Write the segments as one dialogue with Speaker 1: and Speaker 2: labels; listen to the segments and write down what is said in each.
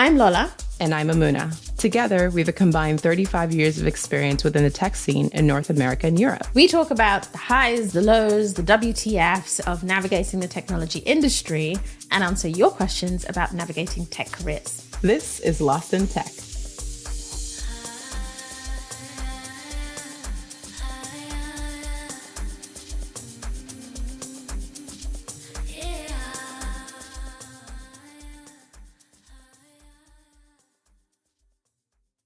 Speaker 1: I'm Lola.
Speaker 2: And I'm Mamuna. Together, we have a combined 35 years of experience within the tech scene in North America and Europe.
Speaker 1: We talk about the highs, the lows, the WTFs of navigating the technology industry and answer your questions about navigating tech careers.
Speaker 2: This is Lost in Tech.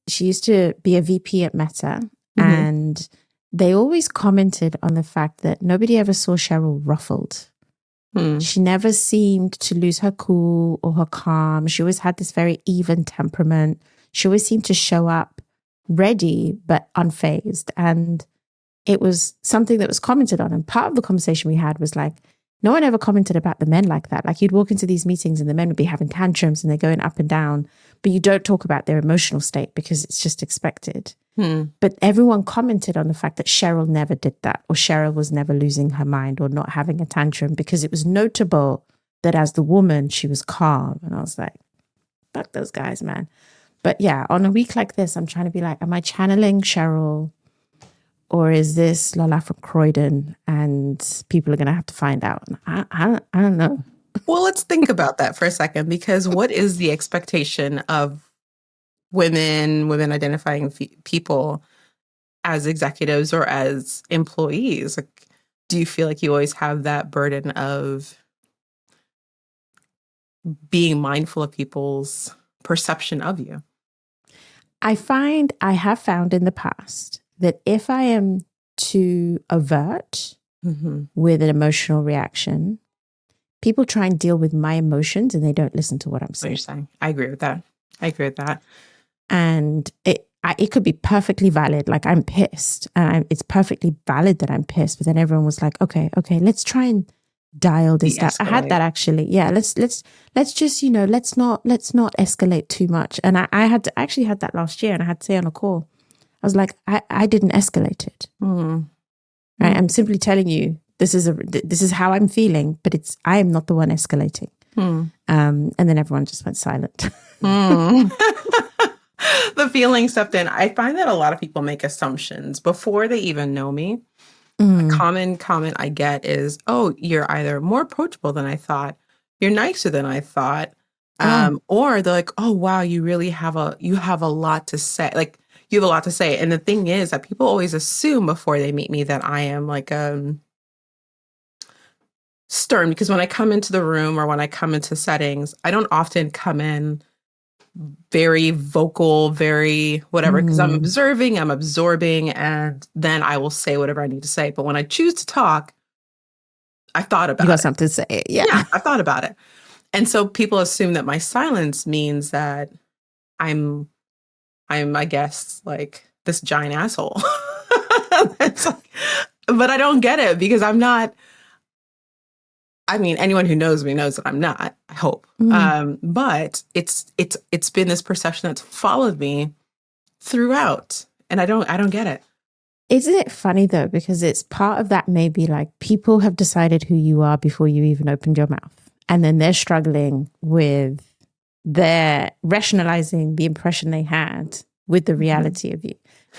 Speaker 1: She used to be a VP at Meta, and they always commented on the fact that nobody ever saw Cheryl ruffled. She never seemed to lose her cool or her calm. She always had this very even temperament. She always seemed to show up ready but unfazed. And it was something that was commented on. And part of the conversation we had was like, no one ever commented about the men like that. Like you'd walk into these meetings and the men would be having tantrums and they're going up and down, but you don't talk about their emotional state because it's just expected. But everyone commented on the fact that Cheryl never did that, or Cheryl was never losing her mind or not having a tantrum, because it was notable that as the woman, she was calm. And I was like, fuck those guys, man. But yeah, on a week like this, I'm trying to be like, am I channeling Cheryl? Or is this Lola from Croydon and people are going to have to find out? I don't know.
Speaker 2: Well, let's think about that for a second, because what is the expectation of women identifying people as executives or as employees? Like, do you feel like you always have that burden of being mindful of people's perception of you?
Speaker 1: I have found in the past that if I am too overt with an emotional reaction, people try and deal with my emotions and they don't listen to what I'm saying.
Speaker 2: What you're saying. I agree with that.
Speaker 1: And it could be perfectly valid. Like I'm pissed and it's perfectly valid that I'm pissed. But then everyone was like, okay, let's try and dial this down. I had that actually. Yeah. Let's just, let's not escalate too much. And I actually had that last year, and I had to say on a call, I was like, I didn't escalate it. Right? I'm simply telling you, this is how I'm feeling, but I am not the one escalating. And then everyone just went silent.
Speaker 2: The feeling stepped in. I find that a lot of people make assumptions before they even know me. A common comment I get is, oh, you're either more approachable than I thought, you're nicer than I thought, or they're like, oh, wow, you have a lot to say. Like, you have a lot to say. And the thing is that people always assume before they meet me that I am like stern, because when I come into the room or when I come into settings, I don't often come in very vocal, very whatever, because I'm absorbing, and then I will say whatever I need to say. But when I choose to talk, I thought about it.
Speaker 1: You got something to say. Yeah,
Speaker 2: I thought about it. And so people assume that my silence means that I'm, I guess, like this giant asshole. But I don't get it, because I'm not. I mean, anyone who knows me knows that I'm not, I hope. But it's been this perception that's followed me throughout, and I don't get it.
Speaker 1: Isn't it funny though? Because it's part of that, maybe like people have decided who you are before you even opened your mouth. And then they're struggling with their rationalizing the impression they had with the reality of you.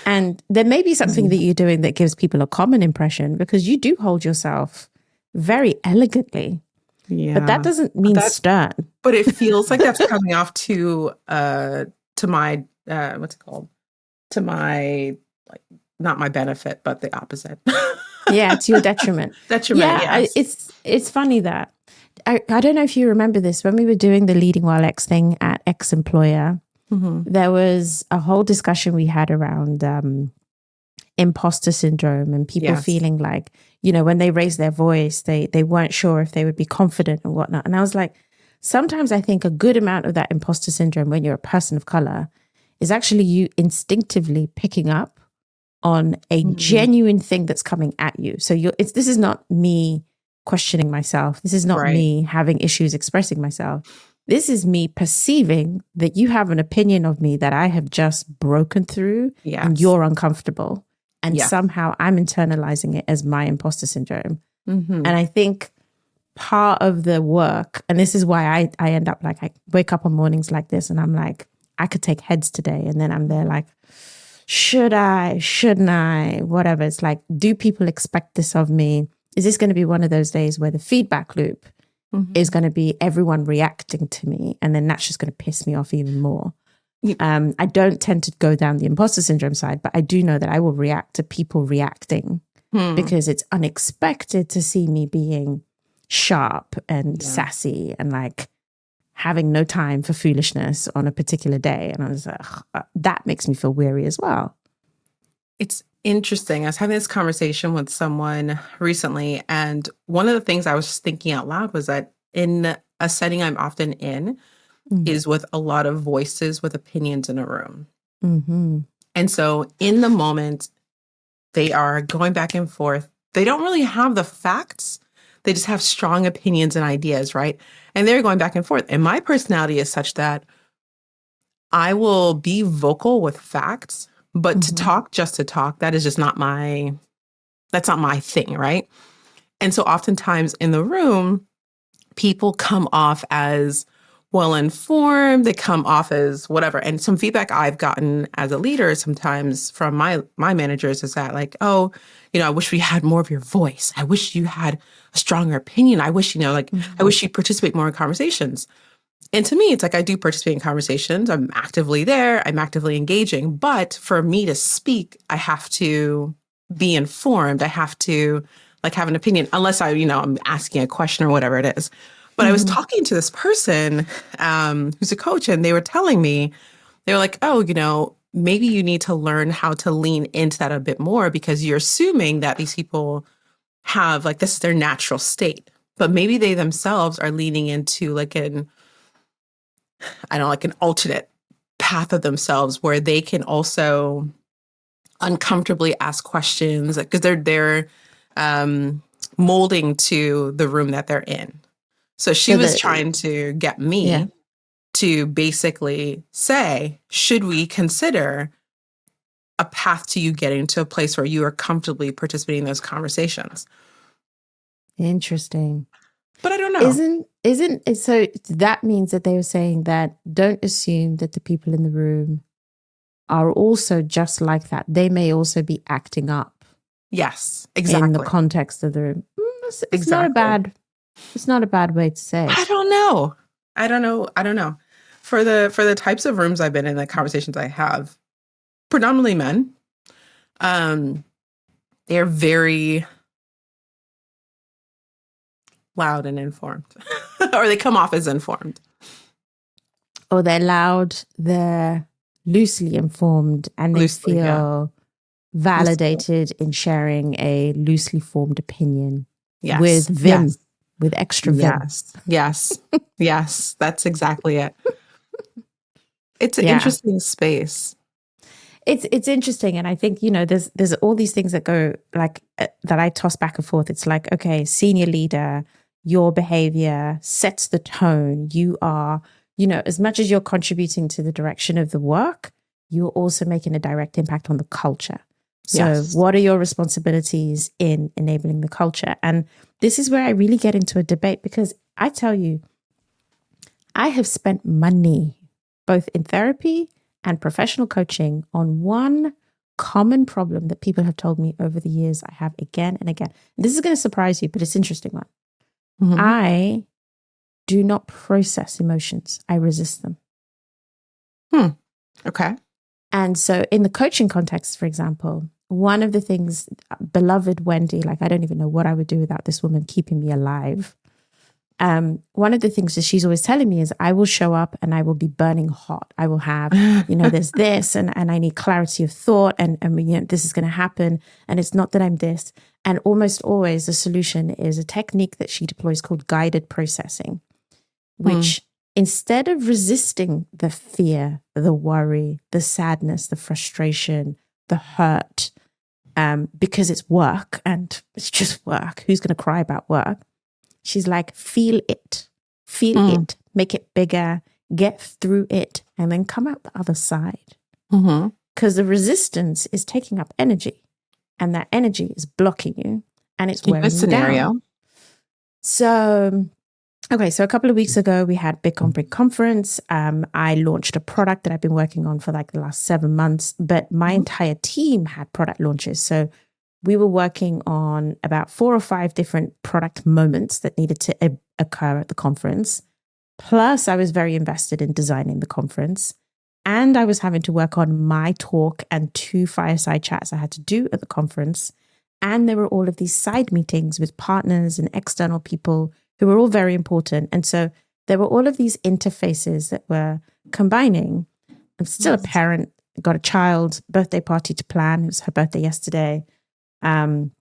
Speaker 1: And there may be something that you're doing that gives people a common impression, because you do hold yourself very elegantly. Yeah. But that doesn't mean stern.
Speaker 2: But it feels like that's coming off to my what's it called? To my, like, not my benefit, but the opposite.
Speaker 1: Yeah, to your detriment.
Speaker 2: Yeah,
Speaker 1: yes. It's funny that I don't know if you remember this, when we were doing the Leading While X thing at X Employer, there was a whole discussion we had around imposter syndrome and people feeling like, when they raised their voice, they weren't sure if they would be confident and whatnot. And I was like, sometimes I think a good amount of that imposter syndrome when you're a person of color is actually you instinctively picking up on a genuine thing that's coming at you. So this is not me questioning myself. This is not me having issues expressing myself. This is me perceiving that you have an opinion of me that I have just broken through and you're uncomfortable. And somehow I'm internalizing it as my imposter syndrome. And I think part of the work, and this is why I end up like, I wake up on mornings like this and I'm like, I could take heads today. And then I'm there like, should I, shouldn't I, whatever. It's like, do people expect this of me? Is this going to be one of those days where the feedback loop is going to be everyone reacting to me? And then that's just going to piss me off even more. I don't tend to go down the imposter syndrome side, but I do know that I will react to people reacting because it's unexpected to see me being sharp and sassy and like having no time for foolishness on a particular day. And I was like, that makes me feel weary as well.
Speaker 2: It's interesting. I was having this conversation with someone recently, and one of the things I was thinking out loud was that in a setting I'm often in is with a lot of voices with opinions in a room. And so in the moment, they are going back and forth. They don't really have the facts. They just have strong opinions and ideas, right? And they're going back and forth. And my personality is such that I will be vocal with facts, but to talk just to talk, that is just that's not my thing, right? And so oftentimes in the room, people come off as well-informed, they come off as whatever. And some feedback I've gotten as a leader sometimes from my managers is that like, oh, I wish we had more of your voice. I wish you had a stronger opinion. I wish, I wish you'd participate more in conversations. And to me, it's like I do participate in conversations. I'm actively there. I'm actively engaging. But for me to speak, I have to be informed. I have to like have an opinion, unless I'm asking a question or whatever it is. But I was talking to this person who's a coach, and they were telling me, they were like, oh, maybe you need to learn how to lean into that a bit more because you're assuming that these people have like this is their natural state. But maybe they themselves are leaning into like an alternate path of themselves where they can also uncomfortably ask questions because they're molding to the room that they're in. So she was trying to get me to basically say, should we consider a path to you getting to a place where you are comfortably participating in those conversations?
Speaker 1: Interesting.
Speaker 2: But I don't know.
Speaker 1: Isn't it? So that means that they were saying that don't assume that the people in the room are also just like that. They may also be acting up.
Speaker 2: Yes, exactly.
Speaker 1: In the context of the room. It's not a bad way to say.
Speaker 2: I don't know. For the types of rooms I've been in, the conversations I have, predominantly men, they're very loud and informed, or they come off as informed.
Speaker 1: Or they're loud, they're loosely informed, and they feel validated in sharing a loosely formed opinion with vim. Yes. With extra vim. Yes, that's exactly it.
Speaker 2: It's an interesting space.
Speaker 1: It's interesting, and I think there's all these things that go like that I toss back and forth. It's like, okay, senior leader, your behavior sets the tone. You are, as much as you're contributing to the direction of the work, you're also making a direct impact on the culture. So what are your responsibilities in enabling the culture? And this is where I really get into a debate because I tell you, I have spent money both in therapy and professional coaching on one common problem that people have told me over the years I have again and again. This is going to surprise you, but it's an interesting one. I do not process emotions. I resist them.
Speaker 2: Okay.
Speaker 1: And so in the coaching context, for example, one of the things, beloved Wendy, like I don't even know what I would do without this woman keeping me alive. One of the things that she's always telling me is I will show up and I will be burning hot. I will have, there's this and I need clarity of thought and this is going to happen. And it's not that I'm this. And almost always the solution is a technique that she deploys called guided processing, which instead of resisting the fear, the worry, the sadness, the frustration, the hurt, because it's work and it's just work. Who's going to cry about work? She's like, feel it, make it bigger, get through it, and then come out the other side. Because the resistance is taking up energy, and that energy is blocking you, and it's wearing you down. So, okay, so a couple of weeks ago, we had Big on Big conference. I launched a product that I've been working on for like the last 7 months, but my entire team had product launches. So we were working on about 4 or 5 different product moments that needed to occur at the conference. Plus, I was very invested in designing the conference. And I was having to work on my talk and 2 fireside chats I had to do at the conference. And there were all of these side meetings with partners and external people who were all very important. And so there were all of these interfaces that were combining. I'm still a parent, got a child, birthday party to plan. It was her birthday yesterday. All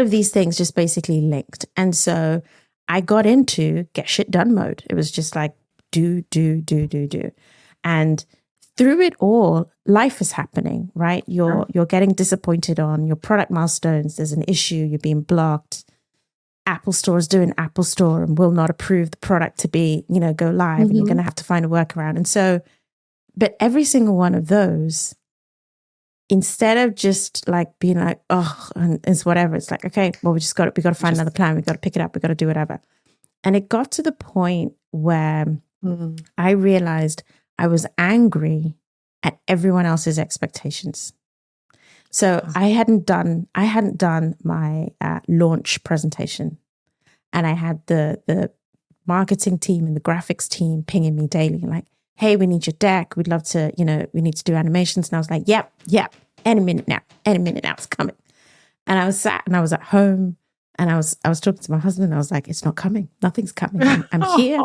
Speaker 1: of these things just basically linked. And so I got into get shit done mode. It was just like, do. And through it all, life is happening, right? You're getting disappointed on your product milestones. There's an issue. You're being blocked. Apple Store is doing Apple Store and will not approve the product to be, go live. And you're going to have to find a workaround. And so, but every single one of those, instead of just like being like, oh, and it's whatever, it's like, okay, well, we got to find another plan. We got to pick it up. We got to do whatever. And it got to the point where I realized I was angry at everyone else's expectations. So I hadn't done my launch presentation, and I had the marketing team and the graphics team pinging me daily, like, "Hey, we need your deck. We'd love to, we need to do animations." And I was like, "Yep, any minute now, it's coming." And I was sat and I was at home. And I was talking to my husband and I was like, it's not coming. Nothing's coming. I'm here.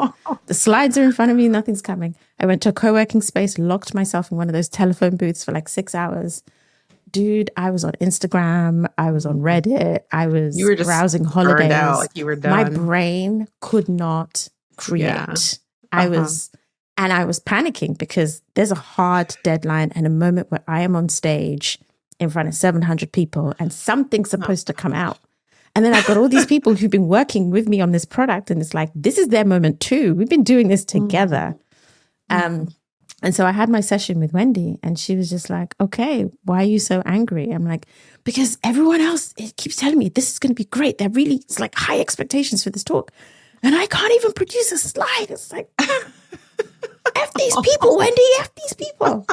Speaker 1: The slides are in front of me. Nothing's coming. I went to a co-working space, locked myself in one of those telephone booths for like 6 hours. Dude, I was on Instagram. I was on Reddit. I was browsing holidays.
Speaker 2: Out, like you were done.
Speaker 1: My brain could not create. Yeah. I was panicking because there's a hard deadline and a moment where I am on stage in front of 700 people and something's supposed to come out. And then I've got all these people who've been working with me on this product, and it's like, this is their moment too. We've been doing this together. And so I had my session with Wendy, and she was just like, okay, why are you so angry? I'm like, because everyone else keeps telling me this is going to be great. It's like high expectations for this talk. And I can't even produce a slide. It's like, F these people, Wendy, F these people.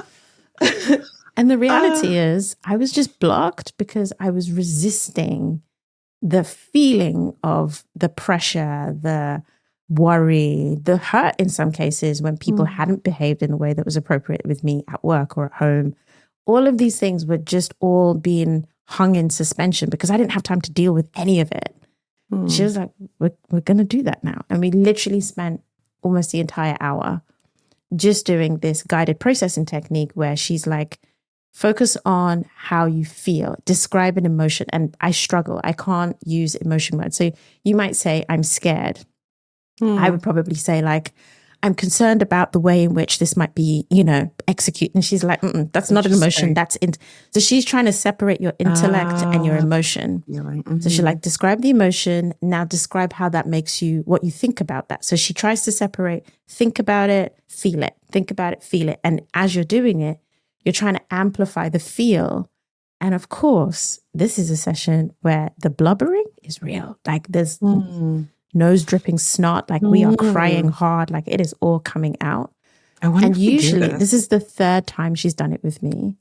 Speaker 1: And the reality is I was just blocked because I was resisting the feeling of the pressure, the worry, the hurt in some cases when people hadn't behaved in a way that was appropriate with me at work or at home. All of these things were just all being hung in suspension because I didn't have time to deal with any of it. She was like, we're going to do that now. And we literally spent almost the entire hour just doing this guided processing technique where she's like, focus on how you feel, describe an emotion. And I struggle. I can't use emotion words. So you might say, I'm scared. I would probably say like, I'm concerned about the way in which this might be, executed. And she's like, that's not an emotion. So she's trying to separate your intellect and your emotion. You're right. So she like, describe the emotion. Now describe how that makes you, what you think about that. So she tries to separate, think about it, feel it, think about it, feel it. And as you're doing it, you're trying to amplify the feel. And of course, this is a session where the blubbering is real. Like there's nose dripping snot, like we are crying hard, like it is all coming out. And usually this is the 3rd time she's done it with me.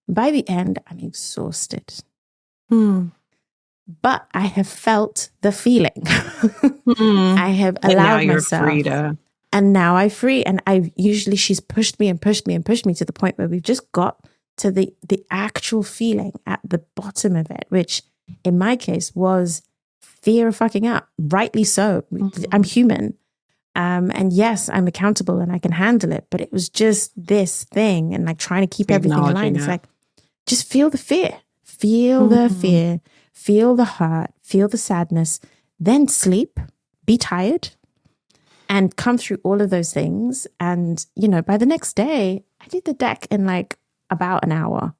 Speaker 1: By the end, I'm exhausted. But I have felt the feeling. I have allowed myself. And now I free. And she's pushed me and pushed me and pushed me to the point where we've just got to the actual feeling at the bottom of it, which in my case was fear of fucking up. Rightly so. I'm human. And yes, I'm accountable and I can handle it. But it was just this thing and like trying to keep everything in line. It's like, just feel the fear. Feel the fear. Feel the hurt. Feel the sadness. Then sleep. Be tired. And come through all of those things. And, by the next day, I did the deck in like about an hour.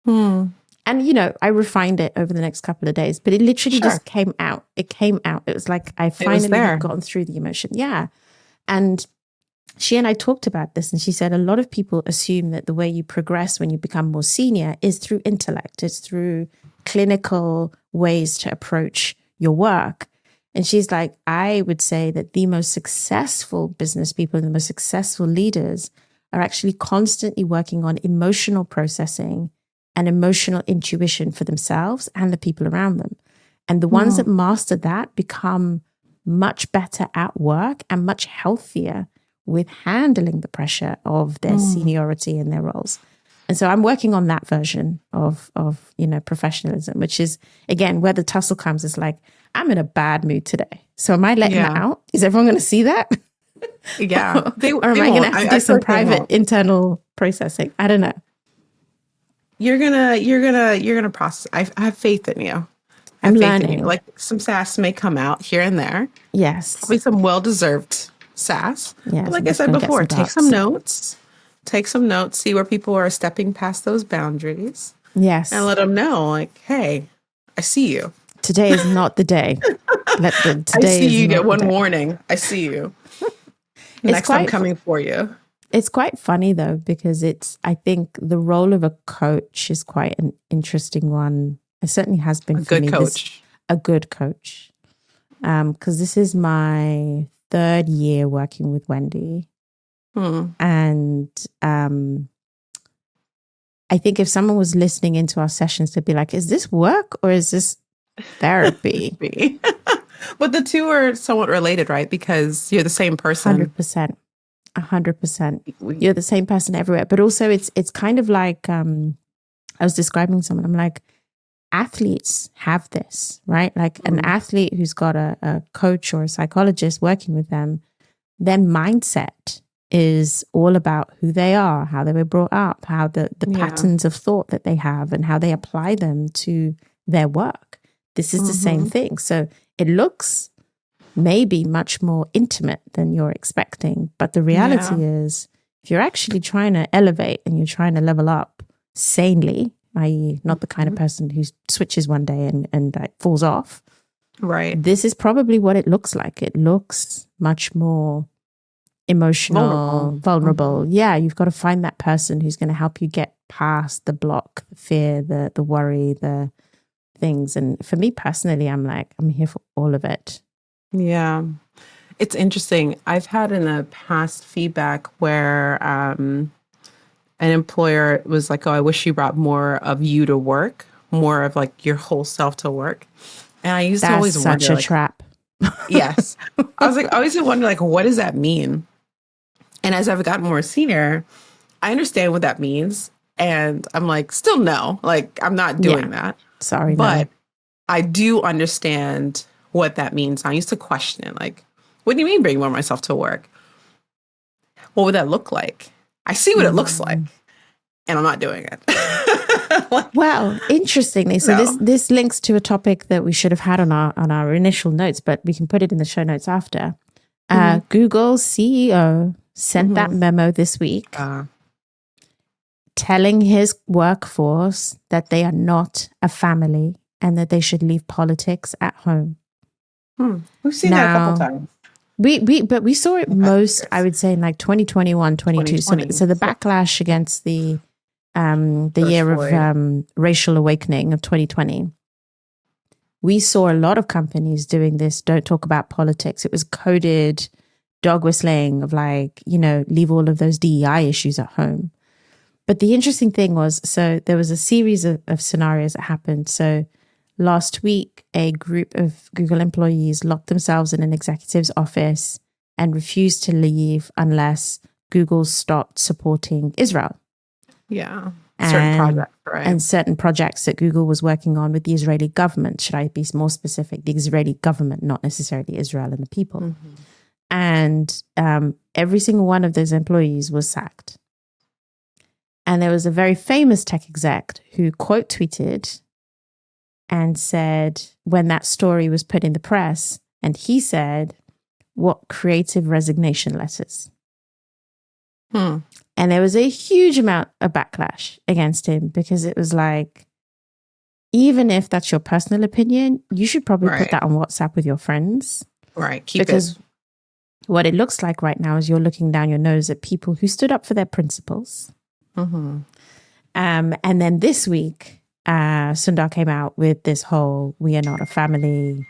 Speaker 1: And, I refined it over the next couple of days, but it literally just came out. It came out. It was like I finally had gotten through the emotion. Yeah. And she and I talked about this, and she said a lot of people assume that the way you progress when you become more senior is through intellect. It's through clinical ways to approach your work. And she's like, I would say that the most successful business people and the most successful leaders are actually constantly working on emotional processing and emotional intuition for themselves and the people around them. And the ones that master that become much better at work and much healthier with handling the pressure of their seniority in their roles. And so I'm working on that version of professionalism, which is, again, where the tussle comes. Is like, I'm in a bad mood today. So am I letting that out? Is everyone going to see that?
Speaker 2: Yeah.
Speaker 1: Or am I going to have to do some private internal processing? I don't know.
Speaker 2: You're gonna process. I have faith in you.
Speaker 1: I'm learning.
Speaker 2: Like, some sass may come out here and there.
Speaker 1: Yes.
Speaker 2: Probably some well-deserved sass.
Speaker 1: Yes.
Speaker 2: But like I said before, take some notes. See where people are stepping past those boundaries.
Speaker 1: Yes.
Speaker 2: And let them know, like, hey, I see you.
Speaker 1: Today is not the day.
Speaker 2: I see you. Get one warning. I see you. Next, I'm coming for you.
Speaker 1: It's quite funny though, because I think the role of a coach is quite an interesting one. It certainly has been for me. A good coach. Because this is my 3rd year working with Wendy. And I think if someone was listening into our sessions, they'd be like, is this work or is this therapy?
Speaker 2: But the two are somewhat related, right? Because you're the same person.
Speaker 1: 100%. 100%. You're the same person everywhere. But also it's kind of like, I was describing someone, I'm like, athletes have this, right? Like an athlete who's got a coach or a psychologist working with them, their mindset is all about who they are, how they were brought up, how the patterns of thought that they have and how they apply them to their work. This is the same thing. So it looks maybe much more intimate than you're expecting. But the reality is, if you're actually trying to elevate and you're trying to level up sanely, i.e. not the kind of person who switches one day and like falls off.
Speaker 2: Right.
Speaker 1: This is probably what it looks like. It looks much more emotional, vulnerable. Yeah, you've got to find that person who's going to help you get past the block, the fear, the worry, the things. And for me personally, I'm like, I'm here for all of it.
Speaker 2: Yeah. It's interesting. I've had in the past feedback where an employer was like, oh, I wish you brought more of you to work, more of like your whole self to work. And I used to always wonder.
Speaker 1: That's such a trap.
Speaker 2: Yes. I was like, I always wonder, like, what does that mean? And as I've gotten more senior, I understand what that means. And I'm like, still no, like, I'm not doing that.
Speaker 1: Sorry.
Speaker 2: But
Speaker 1: no.
Speaker 2: I do understand what that means. I used to question it. Like, what do you mean bring more of myself to work? What would that look like? I see what it looks like, and I'm not doing it.
Speaker 1: Well, interestingly, so this links to a topic that we should have had on our initial notes, but we can put it in the show notes after. Google's CEO sent that memo this week telling his workforce that they are not a family and that they should leave politics at home.
Speaker 2: We've seen that a couple times.
Speaker 1: But we saw it most, I would say, in like 2021, 22. So the backlash against the year of racial awakening of 2020. We saw a lot of companies doing this. Don't talk about politics. It was coded dog whistling of like, leave all of those DEI issues at home. But the interesting thing was, so there was a series of scenarios that happened. So last week, a group of Google employees locked themselves in an executive's office and refused to leave unless Google stopped supporting Israel.
Speaker 2: Yeah. Certain projects, right? And
Speaker 1: certain projects that Google was working on with the Israeli government. Should I be more specific? The Israeli government, not necessarily Israel and the people. And every single one of those employees was sacked. And there was a very famous tech exec who quote tweeted and said, when that story was put in the press, and he said, what creative resignation letters. And there was a huge amount of backlash against him because it was like, even if that's your personal opinion, you should probably put that on WhatsApp with your friends.
Speaker 2: Right.
Speaker 1: Because what it looks like right now is you're looking down your nose at people who stood up for their principles. And then this week, Sundar came out with this whole, we are not a family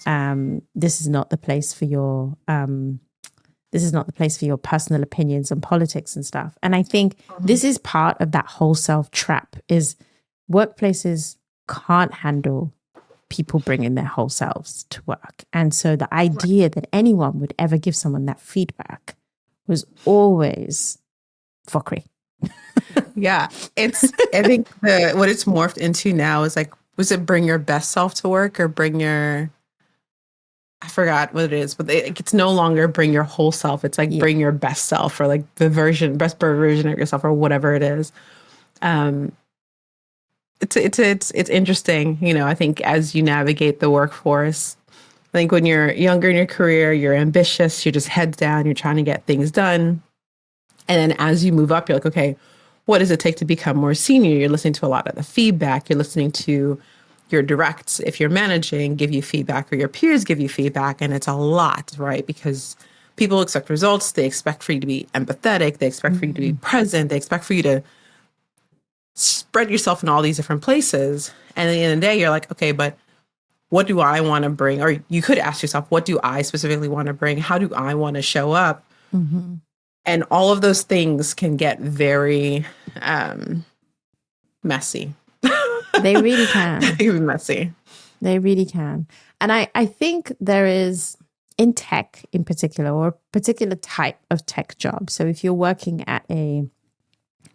Speaker 1: this is not the place for your personal opinions on politics and stuff. And I think this is part of that whole self trap, is workplaces can't handle people bringing their whole selves to work. And so the idea that anyone would ever give someone that feedback was always fuckery.
Speaker 2: Yeah. I think what it's morphed into now is like, was it bring your best self to work or I forgot what it is, but it's no longer bring your whole self. It's like bring your best self, or like best version of yourself, or whatever it is. It's interesting. I think as you navigate the workforce, I think when you're younger in your career, you're ambitious, you're just heads down, you're trying to get things done. And then as you move up, you're like, okay, what does it take to become more senior? You're listening to a lot of the feedback. You're listening to your directs, if you're managing, give you feedback, or your peers give you feedback. And it's a lot, right? Because people expect results. They expect for you to be empathetic. They expect for you to be present. They expect for you to spread yourself in all these different places. And at the end of the day, you're like, okay, but what do I want to bring? Or you could ask yourself, what do I specifically want to bring? How do I want to show up? Mm-hmm. And all of those things can get very messy.
Speaker 1: They really can.
Speaker 2: Even messy.
Speaker 1: They really can. And I think there is, in tech in particular, or a particular type of tech job. So if you're working at a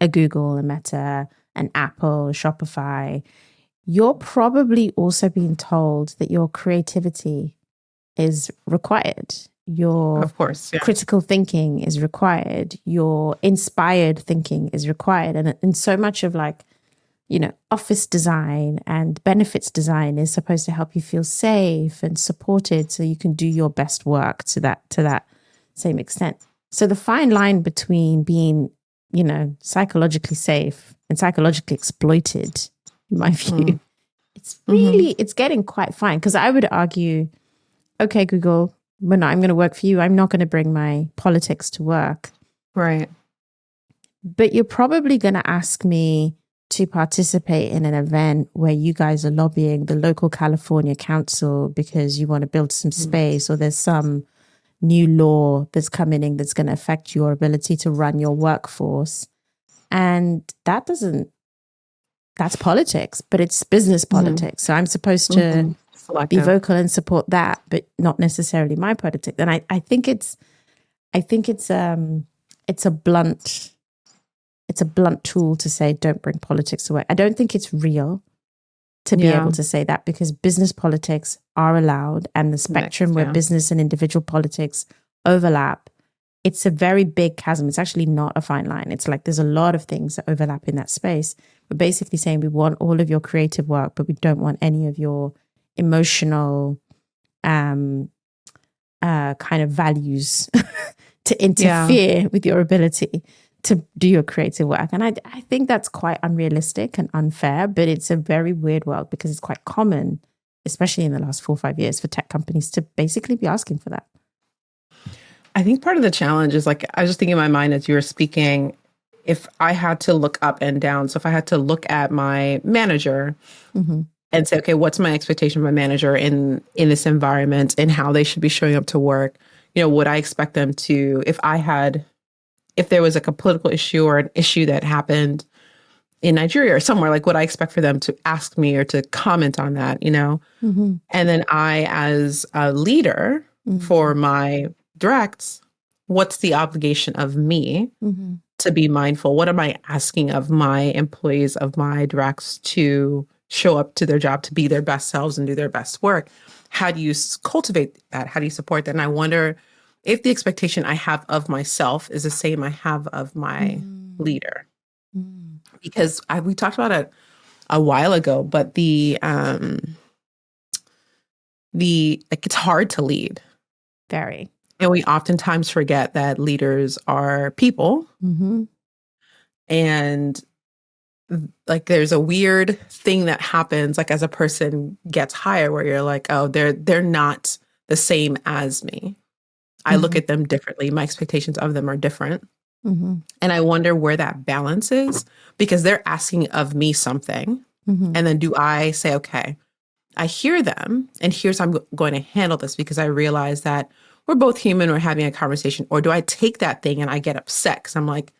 Speaker 1: Google, a Meta, an Apple, Shopify, you're probably also being told that your creativity is required. Your
Speaker 2: of course, yeah.
Speaker 1: critical thinking is required. Your inspired thinking is required. And so much of office design and benefits design is supposed to help you feel safe and supported so you can do your best work to that same extent. So the fine line between being, psychologically safe and psychologically exploited, in my view, it's getting quite fine. Because I would argue, okay, Google, when I'm going to work for you, I'm not going to bring my politics to work.
Speaker 2: Right.
Speaker 1: But you're probably going to ask me to participate in an event where you guys are lobbying the local California council because you want to build some space, or there's some new law that's coming in that's going to affect your ability to run your workforce. And that's politics, but it's business politics. So I'm supposed to be vocal and support that, but not necessarily my politics. And I think it's a blunt tool to say, don't bring politics to work. I don't think it's real to be able to say that, because business politics are allowed, and the spectrum where business and individual politics overlap, it's a very big chasm. It's actually not a fine line. It's like there's a lot of things that overlap in that space. We're basically saying we want all of your creative work, but we don't want any of your emotional kind of values to interfere with your ability to do your creative work. And I think that's quite unrealistic and unfair, but it's a very weird world, because it's quite common, especially in the last 4 or 5 years, for tech companies to basically be asking for that.
Speaker 2: I think part of the challenge is, like, I was just thinking in my mind as you were speaking, if I had to look up and down, so if I had to look at my manager and say, okay, what's my expectation of my manager in this environment and how they should be showing up to work? Would I expect them to, if there was like a political issue or an issue that happened in Nigeria or somewhere, like, would I expect for them to ask me or to comment on that, And then I, as a leader for my directs, what's the obligation of me to be mindful? What am I asking of my employees, of my directs, to show up to their job, to be their best selves and do their best work? How do you cultivate that? How do you support that? And I wonder if the expectation I have of myself is the same I have of my leader. Because we talked about it a while ago, but it's hard to lead.
Speaker 1: Very.
Speaker 2: And we oftentimes forget that leaders are people. And like, there's a weird thing that happens, like, as a person gets hired, where you're like, oh, they're not the same as me. I look at them differently. My expectations of them are different. And I wonder where that balance is, because they're asking of me something. And then do I say, okay, I hear them, and here's how I'm going to handle this, because I realize that we're both human, we're having a conversation. Or do I take that thing and I get upset because I'm like,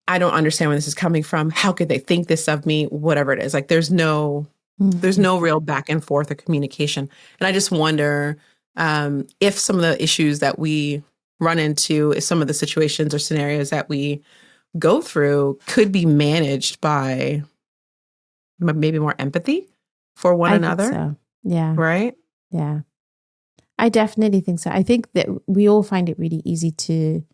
Speaker 2: I don't understand where this is coming from. How could they think this of me? Whatever it is. Like there's no real back and forth or communication. And I just wonder if some of the issues that we run into, if some of the situations or scenarios that we go through could be managed by maybe more empathy for one another.
Speaker 1: Think so. Yeah.
Speaker 2: Right?
Speaker 1: Yeah. I definitely think so. I think that we all find it really easy to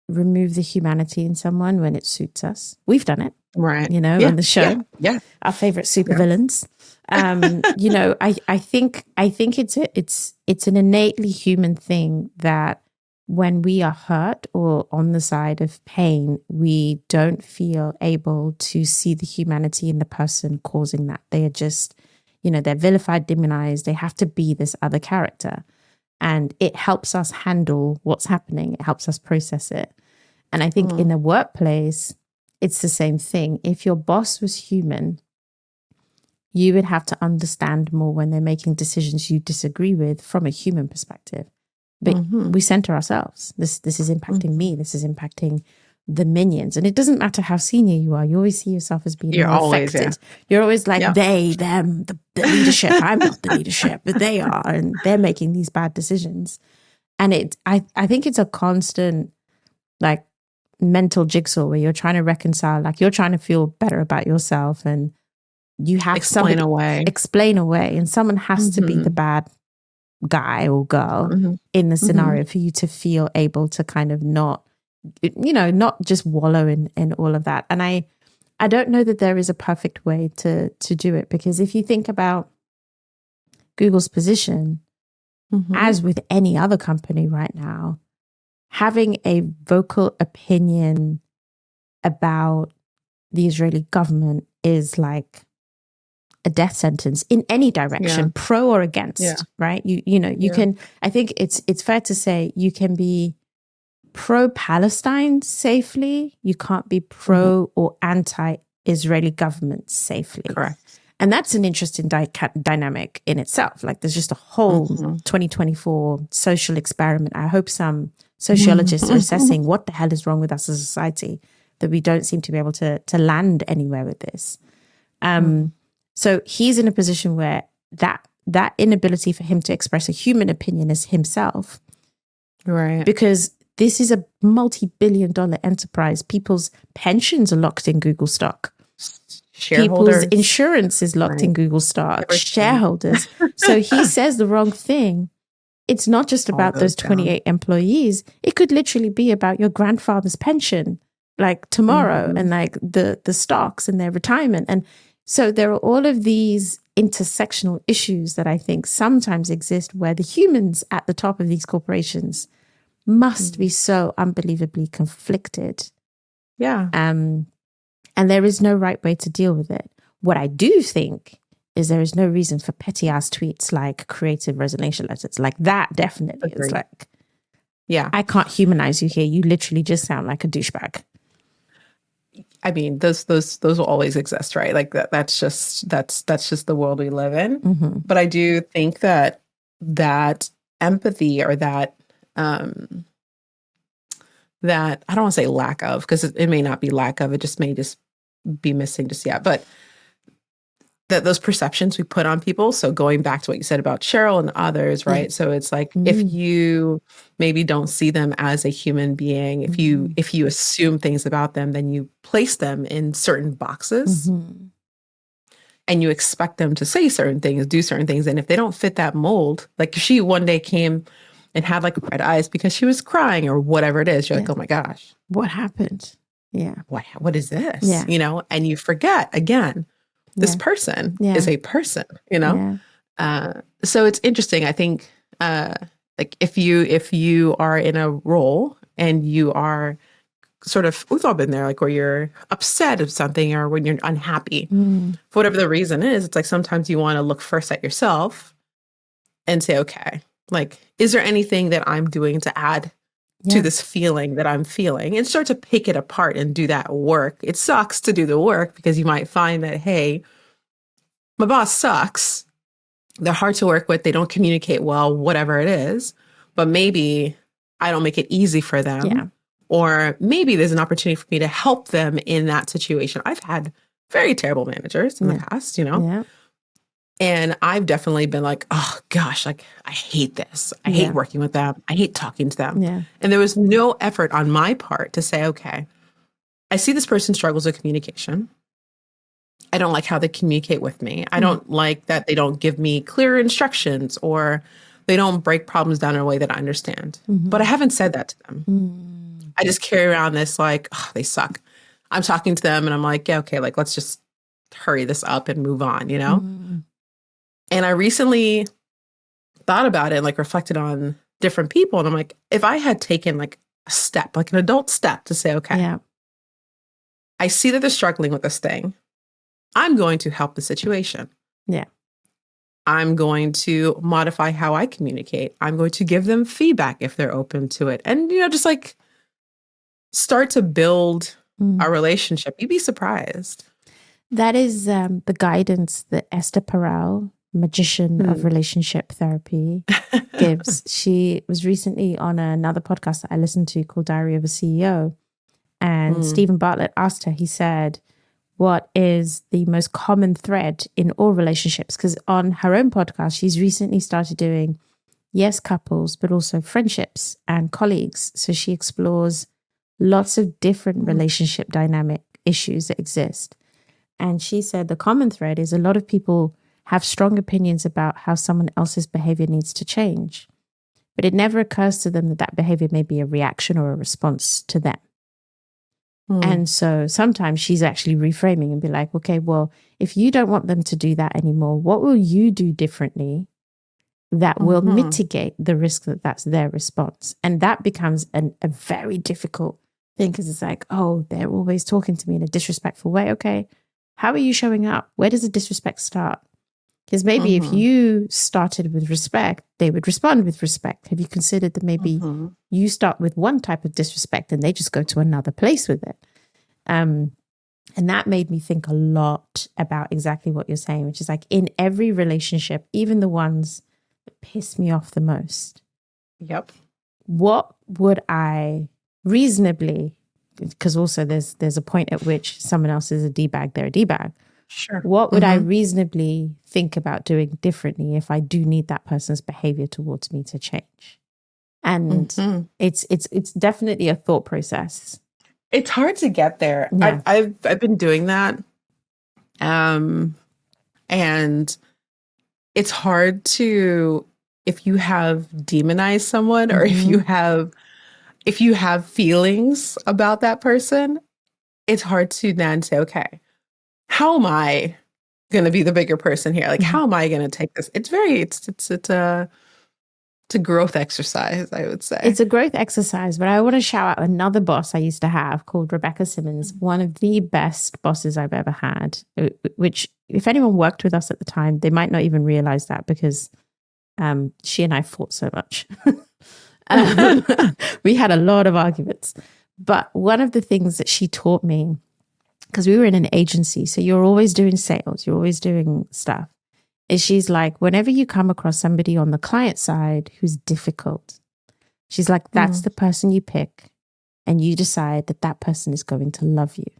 Speaker 1: remove the humanity in someone when it suits us. We've done it.
Speaker 2: Right.
Speaker 1: On the show.
Speaker 2: Yeah.
Speaker 1: Our favorite supervillains. I think it's an innately human thing that when we are hurt or on the side of pain, we don't feel able to see the humanity in the person causing that. They are just, they're vilified, demonized. They have to be this other character. And it helps us handle what's happening. It helps us process it. And I think in the workplace, it's the same thing. If your boss was human, you would have to understand more when they're making decisions you disagree with from a human perspective. But we center ourselves. This is impacting me. This is impacting the minions. And it doesn't matter how senior you are. You always see yourself as being affected. You're always like they, them, the leadership. I'm not the leadership, but they are. And they're making these bad decisions. And I think it's a constant like mental jigsaw where you're trying to reconcile, like you're trying to feel better about yourself and you have explain away. And someone has to be the bad guy or girl in the scenario for you to feel able to kind of not just wallow in all of that. And I don't know that there is a perfect way to do it, because if you think about Google's position, as with any other company right now, having a vocal opinion about the Israeli government is like a death sentence in any direction, pro or against, right? You can, I think it's fair to say you can be pro-Palestine safely. You can't be pro or anti-Israeli government safely.
Speaker 2: Correct.
Speaker 1: And that's an interesting dynamic in itself. Like there's just a whole 2024 social experiment. I hope some sociologists are assessing what the hell is wrong with us as a society that we don't seem to be able to land anywhere with this. So he's in a position where that inability for him to express a human opinion as himself,
Speaker 2: right?
Speaker 1: Because this is a multi-billion-dollar enterprise. People's pensions are locked in Google stock.
Speaker 2: Shareholders.
Speaker 1: People's insurance is locked in Google stock. Everything. Shareholders. So he says the wrong thing. It's not just about those 28 employees. It could literally be about your grandfather's pension, like tomorrow, and like the stocks and their retirement. And so there are all of these intersectional issues that I think sometimes exist where the humans at the top of these corporations must be so unbelievably conflicted.
Speaker 2: Yeah.
Speaker 1: And there is no right way to deal with it. What I do think is there is no reason for petty ass tweets like creative resignation letters. Like that definitely is like, I can't humanize you here. You literally just sound like a douchebag.
Speaker 2: I mean, those will always exist, right? Like that's just the world we live in. But I do think that empathy or that I don't want to say lack of, because it may not be lack of, it just may just be missing just yet. But that those perceptions we put on people. So going back to what you said about Cheryl and others, right? So it's like if you maybe don't see them as a human being, if you assume things about them, then you place them in certain boxes and you expect them to say certain things, do certain things. And if they don't fit that mold, like she one day came and had like red eyes because she was crying or whatever it is, you're like, oh my gosh,
Speaker 1: what happened? Yeah.
Speaker 2: What is this?
Speaker 1: Yeah.
Speaker 2: And you forget again, this person is a person, so it's interesting. I think, like if you are in a role and you are sort of, we've all been there, like where you're upset of something or when you're unhappy, for whatever the reason is, it's like sometimes you want to look first at yourself and say, okay, like, is there anything that I'm doing to add to this feeling that I'm feeling, and start to pick it apart and do that work. It sucks to do the work because you might find that, hey, my boss sucks. They're hard to work with. They don't communicate well, whatever it is. But maybe I don't make it easy for them.
Speaker 1: Yeah.
Speaker 2: Or maybe there's an opportunity for me to help them in that situation. I've had very terrible managers in the past,
Speaker 1: Yeah.
Speaker 2: and I've definitely been like, oh gosh, like I hate this. I hate working with them. I hate talking to them.
Speaker 1: Yeah.
Speaker 2: And there was no effort on my part to say, okay, I see this person struggles with communication. I don't like how they communicate with me. I don't like that they don't give me clear instructions or they don't break problems down in a way that I understand. But I haven't said that to them. I just carry around this like, oh, they suck. I'm talking to them and I'm like, yeah, okay, like let's just hurry this up and move on, And I recently thought about it and like reflected on different people. And I'm like, if I had taken like a step, like an adult step to say, okay, I see that they're struggling with this thing. I'm going to help the situation.
Speaker 1: Yeah.
Speaker 2: I'm going to modify how I communicate. I'm going to give them feedback if they're open to it. And, just like start to build a relationship. You'd be surprised.
Speaker 1: That is the guidance that Esther Perel, magician of relationship therapy, gives. She was recently on another podcast that I listened to called Diary of a CEO. And Stephen Bartlett asked her, he said, what is the most common thread in all relationships? Because on her own podcast, she's recently started doing, couples, but also friendships and colleagues. So she explores lots of different relationship dynamic issues that exist. And she said the common thread is a lot of people have strong opinions about how someone else's behavior needs to change. But it never occurs to them that that behavior may be a reaction or a response to them. And so sometimes she's actually reframing and be like, okay, well, if you don't want them to do that anymore, what will you do differently that will mitigate the risk that that's their response? And that becomes a very difficult thing because it's like, oh, they're always talking to me in a disrespectful way. Okay, how are you showing up? Where does the disrespect start? Because maybe if you started with respect, they would respond with respect. Have you considered that maybe you start with one type of disrespect and they just go to another place with it? And that made me think a lot about exactly what you're saying, which is like in every relationship, even the ones that piss me off the most.
Speaker 2: Yep.
Speaker 1: What would I reasonably, because also there's a point at which someone else is a D-bag, they're a D-bag.
Speaker 2: Sure.
Speaker 1: What would I reasonably think about doing differently if I do need that person's behavior towards me to change? And it's definitely a thought process.
Speaker 2: It's hard to get there.
Speaker 1: Yeah.
Speaker 2: I've been doing that. And it's hard to, if you have demonized someone or if you have feelings about that person, it's hard to then say, okay, how am I going to be the bigger person here? Like, how am I going to take this? It's a growth exercise, I would say.
Speaker 1: It's a growth exercise, but I want to shout out another boss I used to have called Rebecca Simmons, one of the best bosses I've ever had, which if anyone worked with us at the time, they might not even realize that because she and I fought so much. We had a lot of arguments. But one of the things that she taught me, because we were in an agency, so you're always doing sales, you're always doing stuff, is she's like, whenever you come across somebody on the client side who's difficult, she's like, that's the person you pick and you decide that that person is going to love you.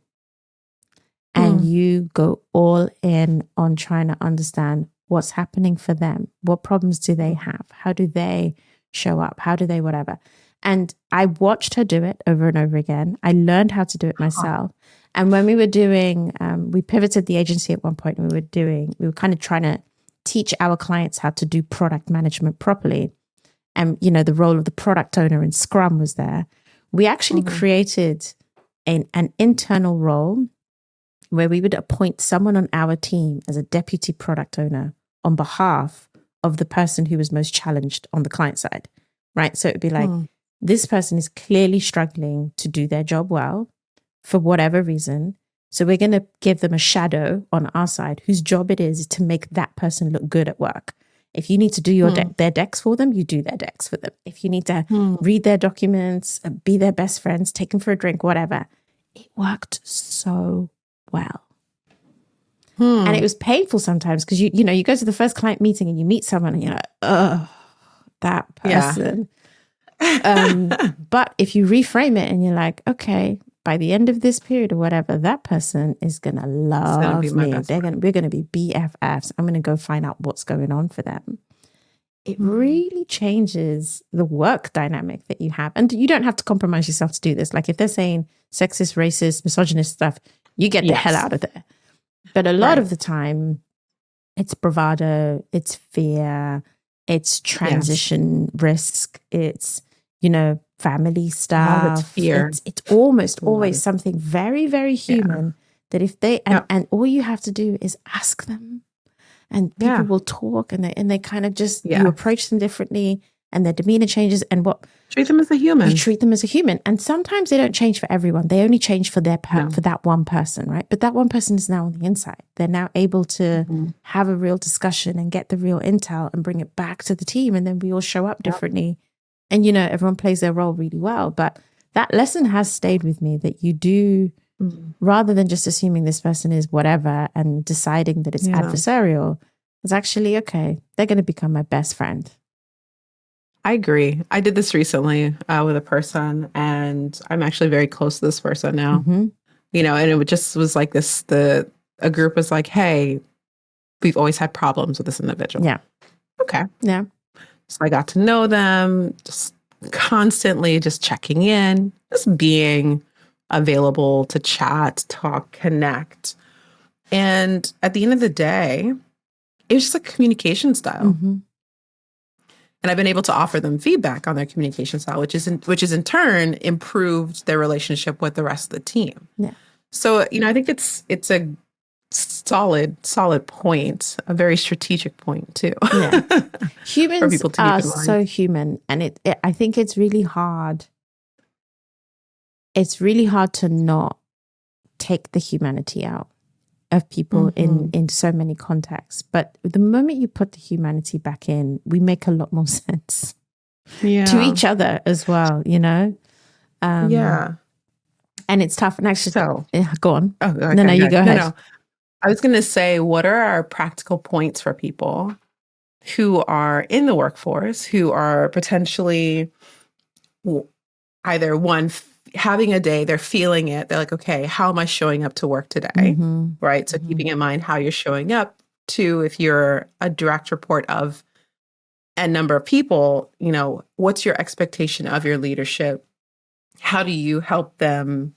Speaker 1: And you go all in on trying to understand what's happening for them. What problems do they have? How do they show up? How do they whatever? And I watched her do it over and over again. I learned how to do it myself. And when we were doing, we pivoted the agency at one point and we were kind of trying to teach our clients how to do product management properly. And, the role of the product owner in Scrum was there. We actually created an internal role where we would appoint someone on our team as a deputy product owner on behalf of the person who was most challenged on the client side, right? So it would be like, this person is clearly struggling to do their job well for whatever reason. So we're going to give them a shadow on our side whose job it is to make that person look good at work. If you need to do their decks for them, you do their decks for them. If you need to read their documents, be their best friends, take them for a drink, whatever. It worked so well. And it was painful sometimes because you know, you go to the first client meeting and you meet someone and you're like, oh, that person. But if you reframe it and you're like, okay, by the end of this period or whatever, that person is gonna love me. We're gonna be BFFs. I'm gonna go find out what's going on for them. It really changes the work dynamic that you have. And you don't have to compromise yourself to do this. Like if they're saying sexist, racist, misogynist stuff, you get the hell out of there. But a lot of the time, it's bravado, it's fear, it's transition risk, it's, you know, family stuff.
Speaker 2: It's fear.
Speaker 1: It's almost always something very, very human that if they, and all you have to do is ask them. And people will talk and they kind of just, you approach them differently and their demeanor changes and
Speaker 2: treat them as a human.
Speaker 1: You treat them as a human. And sometimes they don't change for everyone. They only change for for that one person, right? But that one person is now on the inside. They're now able to have a real discussion and get the real intel and bring it back to the team. And then we all show up differently. And, you know, everyone plays their role really well. But that lesson has stayed with me that you do, rather than just assuming this person is whatever and deciding that it's adversarial, it's actually, okay, they're going to become my best friend.
Speaker 2: I agree. I did this recently with a person and I'm actually very close to this person now. You know, and it just was like this, a group was like, hey, we've always had problems with this individual.
Speaker 1: Yeah.
Speaker 2: Okay.
Speaker 1: Yeah.
Speaker 2: So I got to know them, just constantly just checking in, just being available to chat, talk, connect. And at the end of the day, it was just a communication style. And I've been able to offer them feedback on their communication style, which is in turn improved their relationship with the rest of the team.
Speaker 1: Yeah.
Speaker 2: So, you know, I think it's a solid point, a very strategic point too.
Speaker 1: Yeah. Humans are so human. And I think it's really hard. It's really hard to not take the humanity out of people in so many contexts. But the moment you put the humanity back in, we make a lot more sense to each other as well, you know? And it's tough. And actually, go on.
Speaker 2: Oh, okay,
Speaker 1: no, you go ahead.
Speaker 2: No. I was going to say, what are our practical points for people who are in the workforce, who are potentially either having a day, they're feeling it. They're like, okay, how am I showing up to work today? Right. So keeping in mind how you're showing up. Two, if you're a direct report of a number of people, you know, what's your expectation of your leadership? How do you help them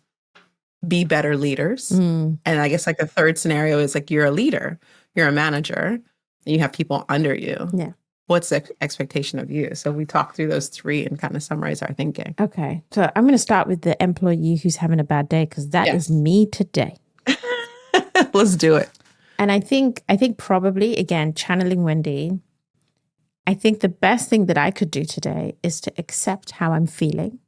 Speaker 2: be better leaders? And I guess like the third scenario is like, you're a leader, you're a manager, and you have people under you.
Speaker 1: Yeah.
Speaker 2: What's the expectation of you? So we talk through those three and kind of summarize our thinking.
Speaker 1: Okay. So I'm going to start with the employee who's having a bad day, because that is me today.
Speaker 2: Let's do it.
Speaker 1: And I think probably, again, channeling Wendy, I think the best thing that I could do today is to accept how I'm feeling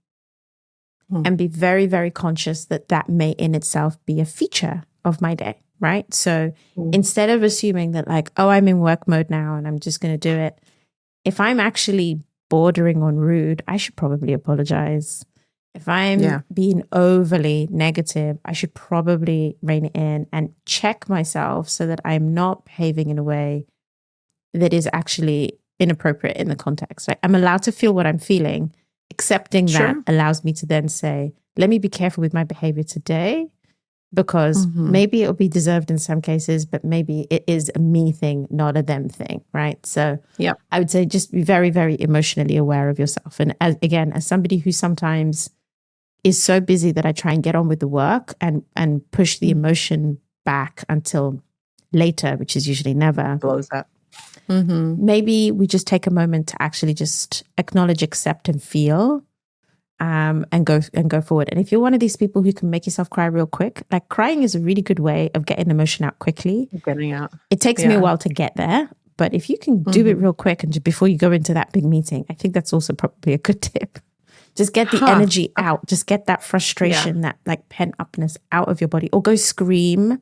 Speaker 1: and be very, very conscious that may in itself be a feature of my day, right? So instead of assuming that like, oh, I'm in work mode now and I'm just going to do it, if I'm actually bordering on rude, I should probably apologize. If I'm being overly negative, I should probably rein it in and check myself so that I'm not behaving in a way that is actually inappropriate in the context. Right? I'm allowed to feel what I'm feeling. Accepting that allows me to then say, let me be careful with my behavior today, because maybe it'll be deserved in some cases, but maybe it is a me thing, not a them thing, right? So I would say just be very, very emotionally aware of yourself. And as somebody who sometimes is so busy that I try and get on with the work and push the emotion back until later, which is usually never.
Speaker 2: Blows up.
Speaker 1: Maybe we just take a moment to actually just acknowledge, accept, and feel, and go forward. And if you're one of these people who can make yourself cry real quick, like crying is a really good way of getting emotion out quickly.
Speaker 2: Getting out.
Speaker 1: It takes me a while to get there, but if you can do it real quick and just before you go into that big meeting, I think that's also probably a good tip. Just get the energy out. Just get that frustration, that like pent upness out of your body, or go scream.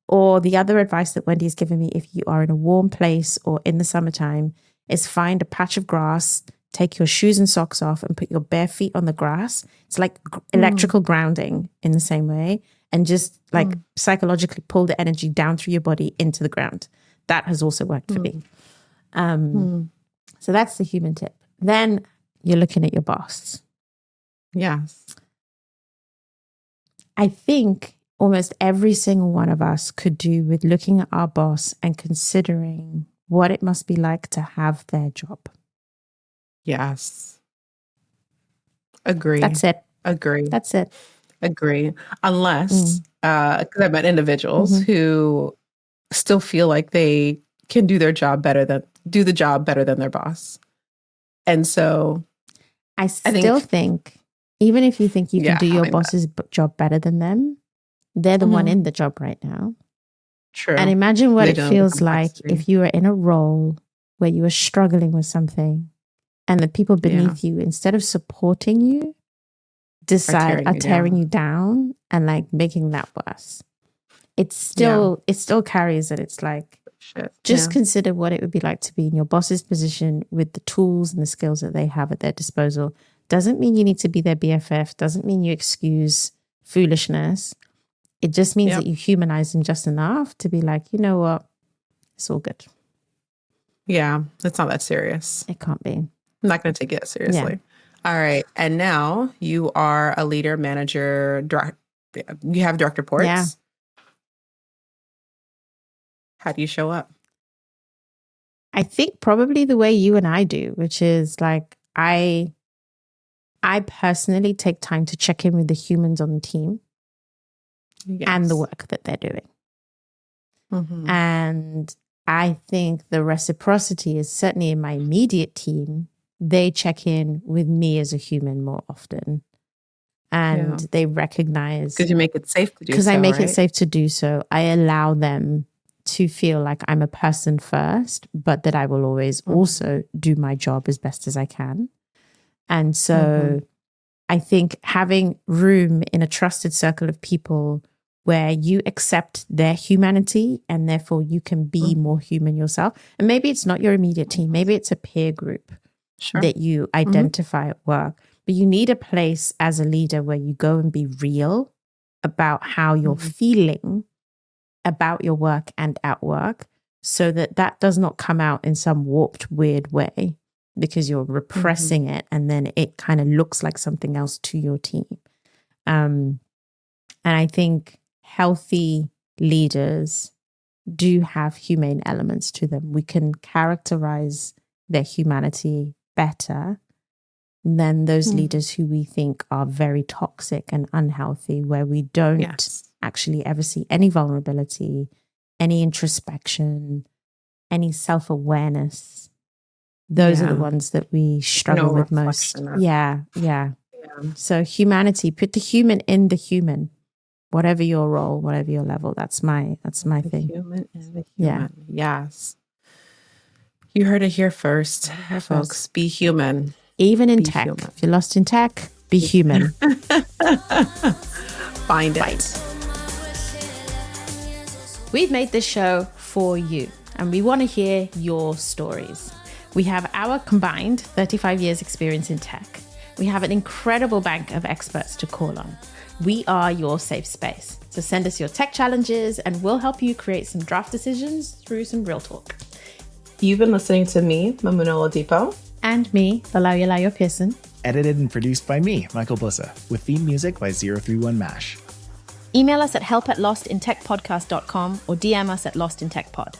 Speaker 1: Or the other advice that Wendy's given me, if you are in a warm place or in the summertime, is find a patch of grass, take your shoes and socks off and put your bare feet on the grass. It's like electrical grounding in the same way. And just like psychologically pull the energy down through your body into the ground. That has also worked for me. So that's the human tip. Then you're looking at your boss.
Speaker 2: Yes.
Speaker 1: I think almost every single one of us could do with looking at our boss and considering what it must be like to have their job.
Speaker 2: Yes. Agree.
Speaker 1: That's it.
Speaker 2: Agree.
Speaker 1: That's it.
Speaker 2: Agree. Unless, because I've met individuals who still feel like they can do the job better than their boss. And so
Speaker 1: I still think even if you think you can do your boss's job better than them, they're the one in the job right now.
Speaker 2: True.
Speaker 1: And imagine what it feels like if you are in a role where you are struggling with something and the people beneath you, instead of supporting you, are tearing you down and like making that worse. It still carries it. It's like, just consider what it would be like to be in your boss's position with the tools and the skills that they have at their disposal. Doesn't mean you need to be their BFF. Doesn't mean you excuse foolishness. It just means that you humanize them just enough to be like, you know what? It's all good.
Speaker 2: Yeah, it's not that serious.
Speaker 1: It can't be.
Speaker 2: I'm not going to take it seriously. All right. And now you are a leader, manager, you have direct reports.
Speaker 1: Yeah.
Speaker 2: How do you show up?
Speaker 1: I think probably the way you and I do, which is like, I personally take time to check in with the humans on the team and the work that they're doing. And I think the reciprocity is certainly in my immediate team. They check in with me as a human more often. And they recognize...
Speaker 2: Because you make it safe to do so,
Speaker 1: because I make it safe to do so. I allow them to feel like I'm a person first, but that I will always also do my job as best as I can. And so I think having room in a trusted circle of people where you accept their humanity and therefore you can be more human yourself. And maybe it's not your immediate team. Maybe it's a peer group that you identify at work. But you need a place as a leader where you go and be real about how you're feeling about your work and at work, so that that does not come out in some warped, weird way because you're repressing it and then it kind of looks like something else to your team. And I think healthy leaders do have humane elements to them. We can characterize their humanity better than those leaders who we think are very toxic and unhealthy, where we don't actually ever see any vulnerability, any introspection, any self-awareness. Those are the ones that we struggle with most. Yeah. So humanity, put the human in the human, whatever your role, whatever your level. That's my thing.
Speaker 2: Human in the human. Yes. You heard it here first, folks. Be human.
Speaker 1: Even in tech. Human. If you're lost in tech, be human.
Speaker 2: Find it.
Speaker 1: We've made this show for you, and we want to hear your stories. We have our combined 35 years experience in tech. We have an incredible bank of experts to call on. We are your safe space. So send us your tech challenges and we'll help you create some draft decisions through some real talk.
Speaker 2: You've been listening to me, Mamuna Oladipo.
Speaker 1: And me, Lola Oyelayo-Pearson.
Speaker 3: Edited and produced by me, Michael Bussa, with theme music by 031 MASH.
Speaker 1: Email us at help@lostintechpodcast.com or DM us at lostintechpod.